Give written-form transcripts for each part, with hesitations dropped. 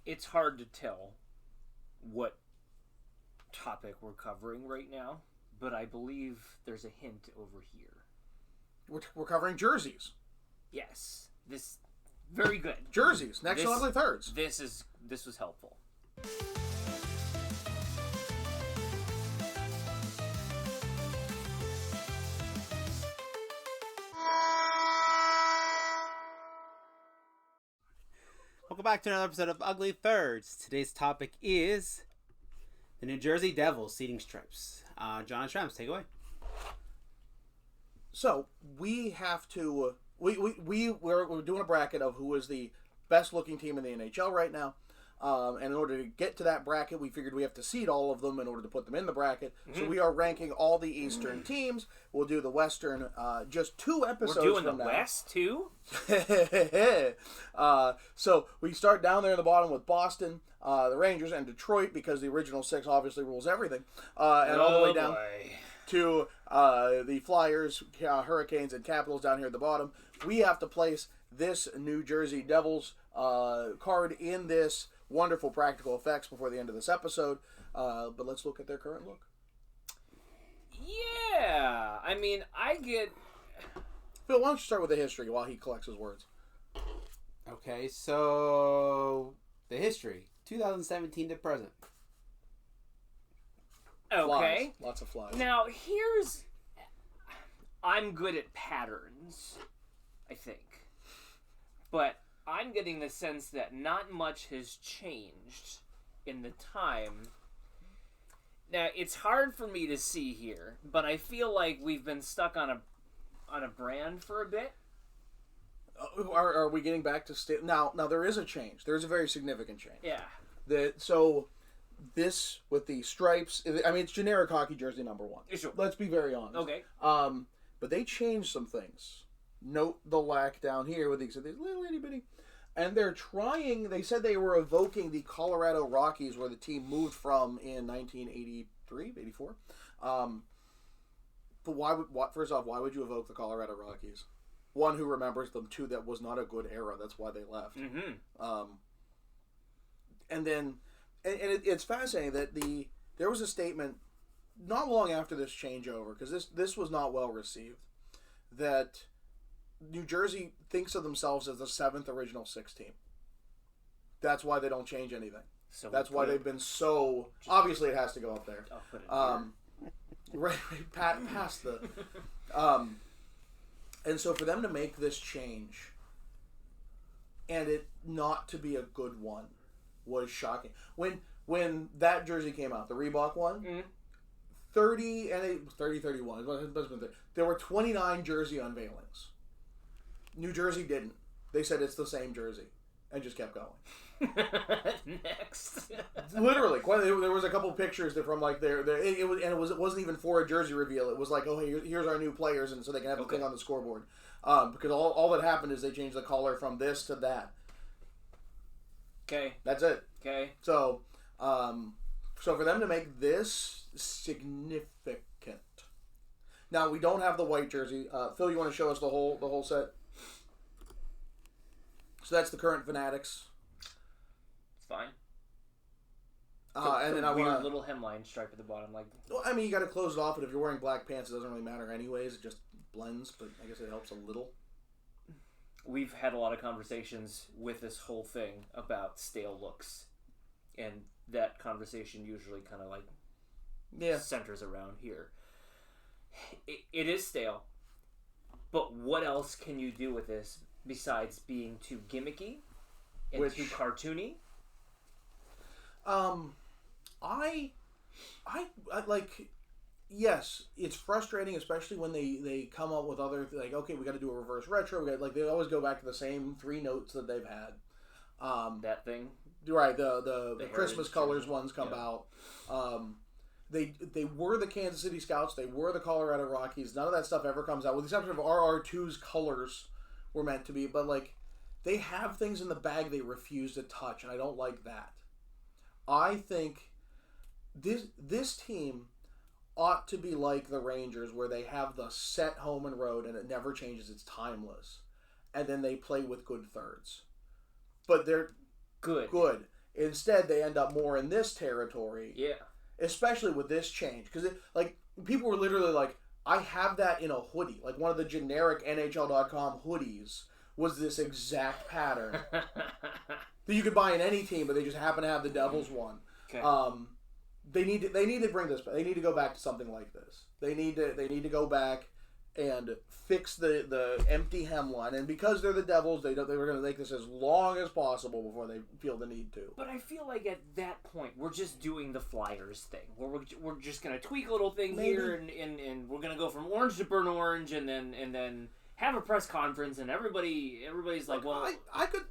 It's hard to tell what topic we're covering right now, but I believe there's a hint over here. We're covering jerseys. Yes, this very good. Jerseys. Next to Ugly Thirds. This was helpful. Welcome back to another episode of Ugly Thirds. Today's topic is the New Jersey Devils seating stripes. John and Shrems, take it away. So we have to. We're doing a bracket of who is the best looking team in the NHL right now. And in order to get to that bracket, we figured we have to seed all of them in order to put them in the bracket. Mm-hmm. So we are ranking all the Eastern teams. We'll do the Western just 2 episodes from now. We're doing the West, too? So we start down there in the bottom with Boston, the Rangers, and Detroit, because the original 6 obviously rules everything. And all the way down to the Flyers, Hurricanes, and Capitals down here at the bottom. We have to place this New Jersey Devils card in this wonderful practical effects before the end of this episode. But let's look at their current look. Yeah. I mean, I get... Phil, why don't you start with the history while he collects his words? Okay, so the history, 2017 to present. Okay. Flies. Lots of flies. Now, here's... I'm good at patterns, I think. But I'm getting the sense that not much has changed in the time. Now, it's hard for me to see here, but I feel like we've been stuck on a brand for a bit. Are we getting back to now? There is a change. There is a very significant change. Yeah. So this with the stripes. I mean, it's generic hockey jersey number 1. Sure. Let's be very honest. Okay. But they changed some things. Note the lack down here with these little itty bitty. And they're trying, they said they were evoking the Colorado Rockies where the team moved from in 1983, 84. But first off, why would you evoke the Colorado Rockies? 1, who remembers them. 2, that was not a good era. That's why they left. Mm-hmm. And then, it's fascinating that there was a statement not long after this changeover, because this was not well received, that New Jersey thinks of themselves as the 7th original 6 team. That's why they don't change anything. So that's why they've been so... Obviously, it has to go up there. I'll put it right past the... and so for them to make this change and it not to be a good one was shocking. When that jersey came out, the Reebok one, 31. There were 29 jersey unveilings. New Jersey didn't. They said it's the same jersey and just kept going. Next. Literally, there was a couple pictures that from like it wasn't even for a jersey reveal. It was like, oh, hey, here's our new players, and so they can have the thing on the scoreboard. Because all that happened is they changed the color from this to that. Okay. That's it. Okay. So for them to make this significant. Now we don't have the white jersey. Phil, you want to show us the whole set? So that's the current Fanatics. It's fine. And then I want little hemline stripe at the bottom, like. Well, I mean, you got to close it off, but if you're wearing black pants, it doesn't really matter anyways. It just blends, but I guess it helps a little. We've had a lot of conversations with this whole thing about stale looks, and that conversation usually kind of like centers around here. It is stale, but what else can you do with this besides being too gimmicky and too cartoony? I like. Yes, it's frustrating, especially when they come up with other like, okay, we got to do a reverse retro. We got they always go back to the same 3 notes that they've had. That thing, right? The Christmas colors ones come out. They were the Kansas City Scouts. They were the Colorado Rockies. None of that stuff ever comes out, with the exception of RR2's colors were meant to be. But like, they have things in the bag they refuse to touch, and I don't like that. I think this team ought to be like the Rangers, where they have the set home and road, and it never changes. It's timeless, and then they play with good thirds. But they're good. Instead, they end up more in this territory. Yeah. Especially with this change. Because, like, people were literally like, I have that in a hoodie. Like, one of the generic NHL.com hoodies was this exact pattern that you could buy in any team, but they just happen to have the Devils one. Okay. They need to bring this back. They need to go back to something like this. They need to go back and fix the empty hemline. And because they're the Devils, they were going to make this as long as possible before they feel the need to. But I feel like at that point, we're just doing the Flyers thing. We're just going to tweak a little thing here, and we're going to go from orange to burnt orange, and then have a press conference, and everybody's like, well... I could...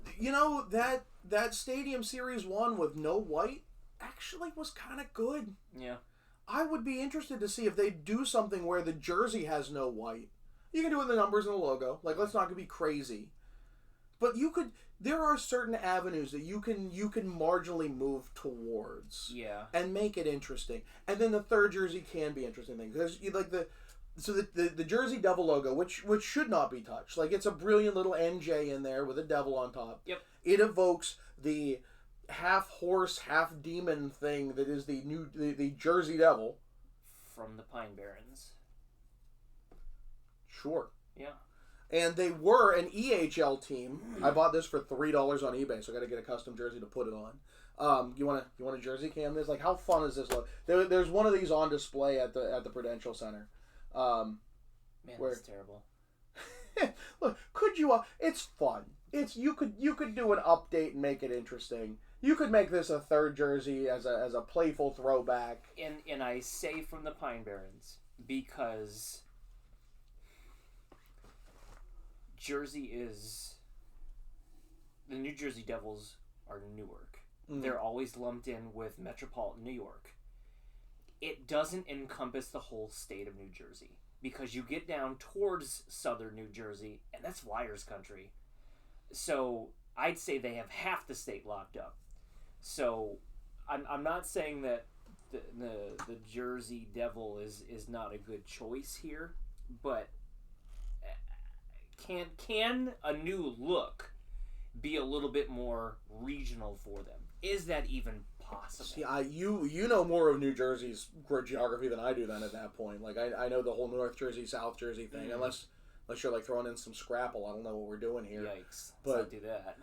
that Stadium Series 1 with no white actually was kind of good. Yeah. I would be interested to see if they do something where the jersey has no white. You can do it in the numbers and the logo. Like, let's not be crazy. But you could... There are certain avenues that you can marginally move towards. Yeah. And make it interesting. And then the third jersey can be interesting thing. Because, the Jersey Devil logo, which should not be touched. Like, it's a brilliant little NJ in there with a devil on top. Yep. It evokes the half horse, half demon thing that is the Jersey Devil. From the Pine Barrens. Sure. Yeah. And they were an EHL team. I bought this for $3 on eBay, so I got to get a custom jersey to put it on. You want a jersey, Cam? This, like, how fun is this look? There's one of these on display at the Prudential Center. Man, that's terrible. Look, could you? It's fun. You could do an update and make it interesting. You could make this a third jersey as a playful throwback. And I say from the Pine Barrens because Jersey is the New Jersey Devils are Newark. Mm-hmm. They're always lumped in with metropolitan New York. It doesn't encompass the whole state of New Jersey because you get down towards southern New Jersey and that's Flyers country. So I'd say they have half the state locked up. So I'm not saying that the Jersey Devil is not a good choice here, but can a new look be a little bit more regional for them? Is that even possible? See, you know more of New Jersey's geography than I do then at that point. Like, I know the whole North Jersey, South Jersey thing, unless you're, like, throwing in some Scrapple. I don't know what we're doing here. Yikes. But, let's not do that.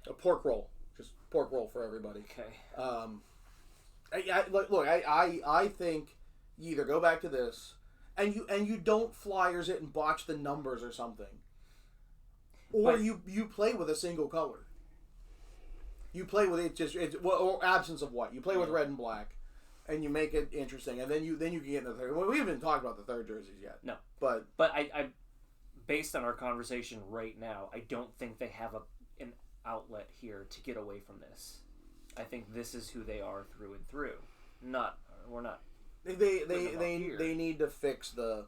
A pork roll. Just pork roll for everybody. Okay. I think you either go back to this, and you don't Flyers it and botch the numbers or something. Or you play with a single color. You play with it or absence of white. You play with red and black, and you make it interesting, and then you can get into the third. Well, we haven't talked about the third jerseys yet. No, but I based on our conversation right now, I don't think they have an outlet here to get away from this. I think this is who they are through and through. We're not. They need to fix the.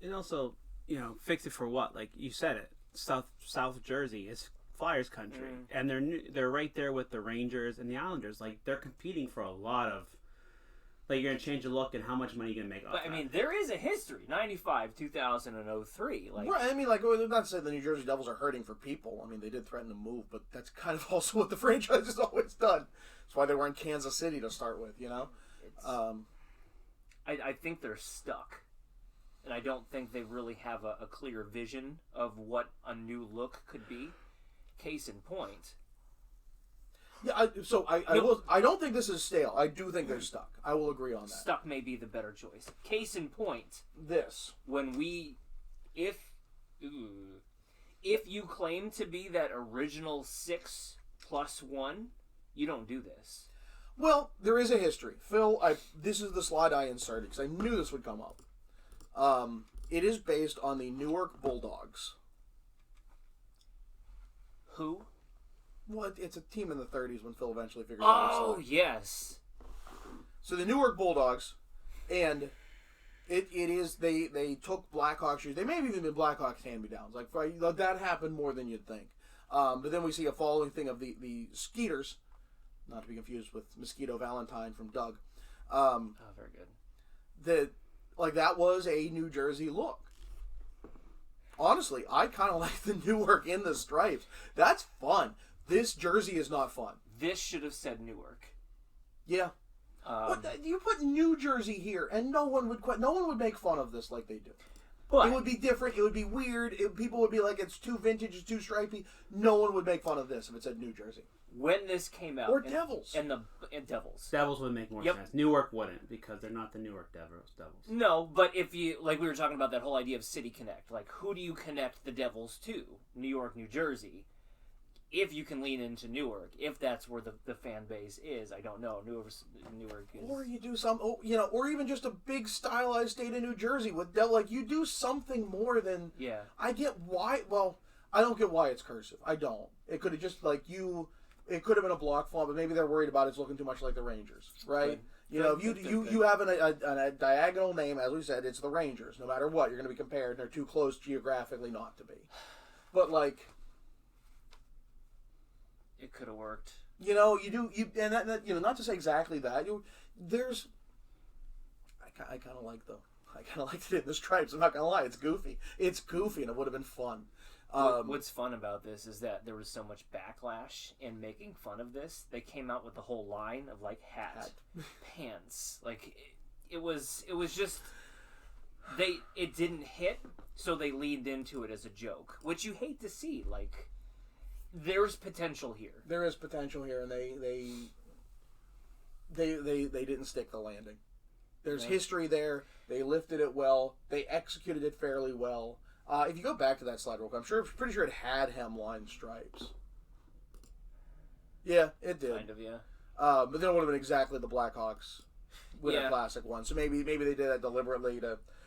And also, fix it for what? Like you said it, South Jersey is Flyers country, and they're right there with the Rangers and the Islanders. Like, they're competing for a lot of. Like, you're gonna change the look, and how much money you're gonna make off But I mean, there is a history: 95, 2000, and 03. Like, right, I mean, like, we're not saying the New Jersey Devils are hurting for people. I mean, they did threaten to move, but that's kind of also what the franchise has always done. That's why they were in Kansas City to start with, I think they're stuck. And I don't think they really have a clear vision of what a new look could be. Case in point. Yeah, I don't think this is stale. I do think they're stuck. I will agree on that. Stuck may be the better choice. Case in point. This. If you claim to be that original 6+1, you don't do this. Well, there is a history. Phil, this is the slide I inserted because I knew this would come up. It is based on the Newark Bulldogs. Who? Well, it's a team in the 30s when Phil eventually figured out. Oh, yes. So the Newark Bulldogs, and it is they took Blackhawks shoes. They may have even been Blackhawks hand-me-downs. Like, that happened more than you'd think. But then we see a following thing of the Skeeters, not to be confused with Mosquito Valentine from Doug. Very good. That was a New Jersey look. honestly, I kind of like the Newark in the stripes. That's fun. This jersey is not fun. This should have said Newark. Yeah. You put New Jersey here, and no one would make fun of this like they do. But it would be different. It would be weird. People would be like, it's too vintage, it's too stripy. No one would make fun of this if it said New Jersey. When this came out, or Devils, and Devils, Devils would make more sense. Newark wouldn't, because they're not the Newark Devils. No, but if you we were talking about that whole idea of City Connect, like who do you connect the Devils to? New York, New Jersey. If you can lean into Newark, if that's where the fan base is, I don't know. Newark is... Or you do some, or even just a big stylized state of New Jersey with you do something more than. Yeah. I get why. Well, I don't get why it's cursive. I don't. It could have just It could have been a block font, but maybe they're worried about it's looking too much like the Rangers, right? If you have a diagonal name, as we said, it's the Rangers. No matter what, you're going to be compared, and they're too close geographically not to be. But it could have worked. Not to say exactly that. I kind of liked it in the stripes. I'm not gonna lie, it's goofy. It's goofy, and it would have been fun. What's fun about this is that there was so much backlash in making fun of this. They came out with the whole line of hat. Pants. It was just it didn't hit, so they leaned into it as a joke, which you hate to see. There's potential here. There is potential here, and they didn't stick the landing. There's history there. They lifted it well. They executed it fairly well. If you go back to that slide real quick, I'm pretty sure it had hemline stripes. Yeah, it did. Kind of, yeah. But then it would have been exactly the Blackhawks with a classic one. So maybe they did that deliberately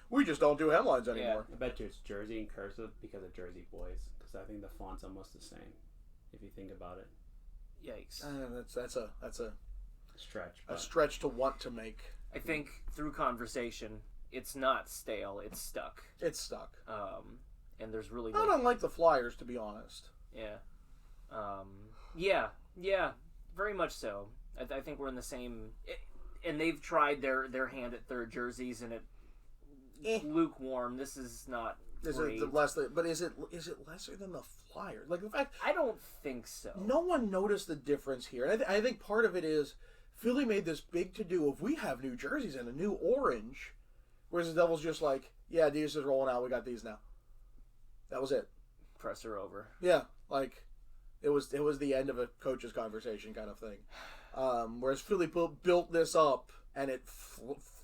we just don't do hemlines anymore. I bet you it's Jersey in cursive because of Jersey Boys. Because I think the font's almost the same. If you think about it, yikes! That's a stretch. A stretch to want to make. I think through conversation, it's not stale. It's stuck. It's stuck. And there's really not unlike the Flyers, to be honest. Yeah. Yeah. Very much so. I think we're in the same. And they've tried their hand at third jerseys, and it lukewarm. This is not. Is it lesser than the Flyers? The fact I don't think so. No one noticed the difference here, and I think part of it is Philly made this big to do of we have new jerseys and a new orange, whereas the Devils just these is rolling out. We got these now. That was it. Presser over. Yeah, it was the end of a coach's conversation kind of thing. Whereas Philly built this up and it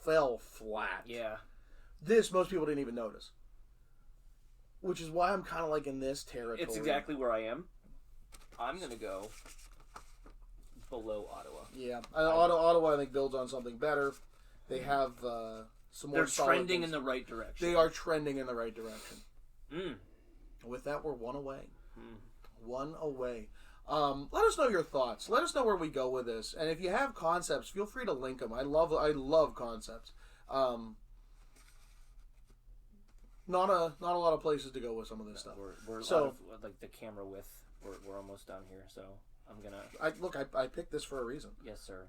fell flat. Yeah. This most people didn't even notice. Which is why I'm kind of in this territory. It's exactly where I am. I'm going to go below Ottawa. Yeah. Ottawa, I think, builds on something better. They have some more. They're trending in the right direction. They are trending in the right direction. Mm. With that, we're one away. One away. Let us know your thoughts. Let us know where we go with this. And if you have concepts, feel free to link them. I love concepts. Not a lot of places to go with some of this stuff. We're out of, the camera width. We're almost done here, so I'm gonna. I picked this for a reason. Yes, sir.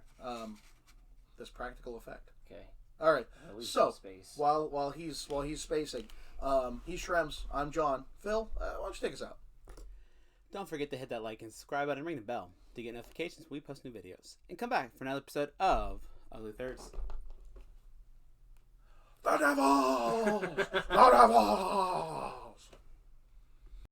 This practical effect. Okay. All right. So space. while he's spacing, he's Shrems. I'm John. Phil, why don't you take us out? Don't forget to hit that like and subscribe button and ring the bell to get notifications when we post new videos. And come back for another episode of Ugly Thirds. The Devils! The Devils!